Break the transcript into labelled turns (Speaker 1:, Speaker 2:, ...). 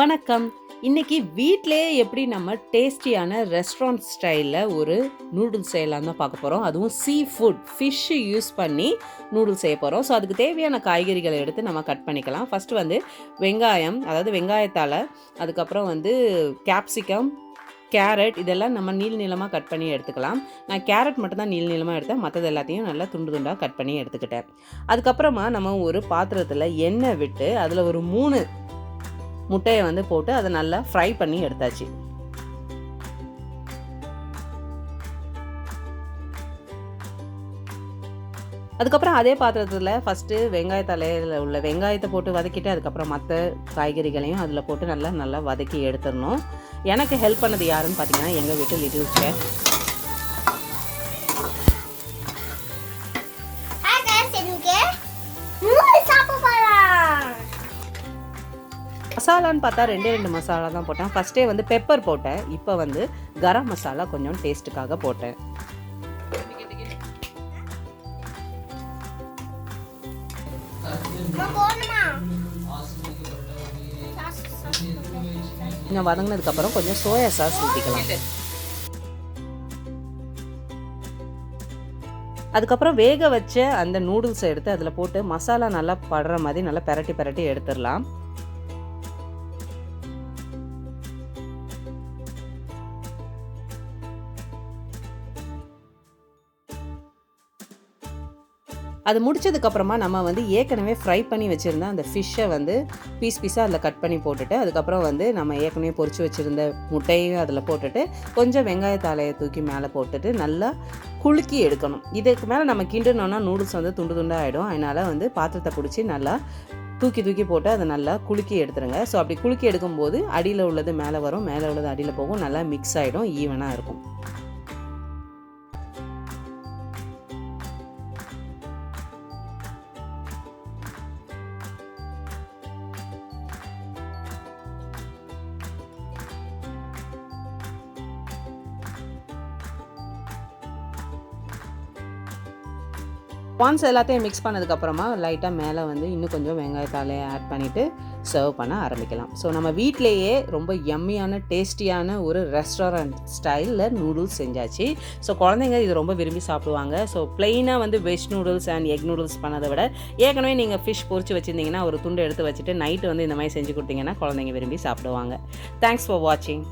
Speaker 1: வணக்கம். இன்னைக்கு வீட்லயே எப்படி நம்ம டேஸ்டியான ரெஸ்டாரண்ட் ஸ்டைல்ல ஒரு நூடுல்ஸ் செய்யலாம்னு தான் பார்க்க போறோம். அதுவும் சீ ஃபுட், ஃபிஷ் யூஸ் பண்ணி நூடுல்ஸ் செய்ய போறோம். ஸோ அதுக்கு தேவையான காய்கறிகள எடுத்து நம்ம கட் பண்ணிக்கலாம். ஃபர்ஸ்ட் வந்து வெங்காயம், அதாவது வெங்காயத்தால, அதுக்கப்புறம் வந்து கேப்சிகம், கேரட் இதெல்லாம் நம்ம நீள் நீளமா கட் பண்ணி எடுத்துக்கலாம். நான் கேரட் மட்டும் தான் நீள் நீளமா எடுத்தேன். மற்றது எல்லாத்தையும் நல்லா துண்டு துண்டா கட் பண்ணி எடுத்துக்கிட்டேன். அதுக்கப்புறமா நம்ம ஒரு பாத்திரத்துல எண்ணெய் விட்டு அதில் ஒரு 3 முட்டையை வந்து போட்டு அதை நல்லா ஃப்ரை பண்ணி எடுத்தாச்சு. அதுக்கப்புறம் அதே பாத்திரத்தில் ஃபஸ்ட்டு வெங்காயத்தலையில் உள்ள வெங்காயத்தை போட்டு வதக்கிட்டு அதுக்கப்புறம் மற்ற காய்கறிகளையும் அதில் போட்டு நல்லா வதக்கி எடுத்துடணும். எனக்கு ஹெல்ப் பண்ணது யாருன்னு பார்த்தீங்கன்னா எங்கள் வீட்டு லிட்டில் செஃப். மசாலான்னு பார்த்தா 2 மசாலா தான் போட்டேன். ஃபஸ்ட்டே வந்து பெப்பர் போட்டேன். இப்போ வந்து கரம் மசாலா கொஞ்சம் டேஸ்ட்டுக்காக போட்டேன். கொஞ்சம் வதங்கினதுக்கப்புறம் கொஞ்சம் சோயா சாஸ் ஊற்றிக்கலாம். அதுக்கப்புறம் வேக வச்ச அந்த நூடுல்ஸை எடுத்து அதில் போட்டு மசாலா நல்லா படுற மாதிரி நல்லா பெரட்டி எடுத்துடலாம். அது முடிச்சதுக்கப்புறமா நம்ம வந்து ஏற்கனவே ஃப்ரை பண்ணி வச்சுருந்த அந்த ஃபிஷ்ஷை வந்து பீஸாக அதில் கட் பண்ணி போட்டுட்டு அதுக்கப்புறம் வந்து நம்ம ஏற்கனவே பொரிச்சு வச்சுருந்த முட்டையும் அதில் போட்டுட்டு கொஞ்சம் வெங்காயத்தாலையை தூக்கி மேலே போட்டுட்டு நல்லா குலுக்கி எடுக்கணும். இதுக்கு மேலே நம்ம கிண்டுனோன்னா நூடுல்ஸ் வந்து துண்டு துண்டாக ஆகிடும். அதனால் வந்து பாத்திரத்தை பிடிச்சி நல்லா தூக்கி போட்டு அதை நல்லா குலுக்கி எடுத்துருங்க. ஸோ அப்படி குலுக்கி எடுக்கும்போது அடியில் உள்ளது மேலே வரும், மேலே உள்ளது அடியில் போகும், நல்லா மிக்ஸ் ஆகிடும், ஈவனாக இருக்கும். ஒன்ஸ் எல்லாத்தையும் மிக்ஸ் பண்ணதுக்கப்புறமா லைட்டாக மேலே வந்து இன்னும் கொஞ்சம் வெங்காயத்தாலையை ஆட் பண்ணிவிட்டு சர்வ் பண்ண ஆரம்பிக்கலாம். ஸோ நம்ம வீட்டிலேயே ரொம்ப யம்மியான டேஸ்டியான ஒரு ரெஸ்டாரண்ட் ஸ்டைலில் நூடுல்ஸ் செஞ்சாச்சு. ஸோ குழந்தைங்க இது ரொம்ப விரும்பி சாப்பிடுவாங்க. ஸோ ப்ளெயினாக வந்து veg noodles and egg noodles பண்ணதை விட ஏற்கனவே நீங்கள் ஃபிஷ் பொரிச்சு வச்சுருந்தீங்கன்னா ஒரு துண்டு எடுத்து வச்சுட்டு நைட்டு வந்து இந்த மாதிரி செஞ்சு கொடுத்தீங்கன்னா குழந்தைங்க விரும்பி சாப்பிடுவாங்க. தேங்க்ஸ் ஃபார் வாட்சிங்.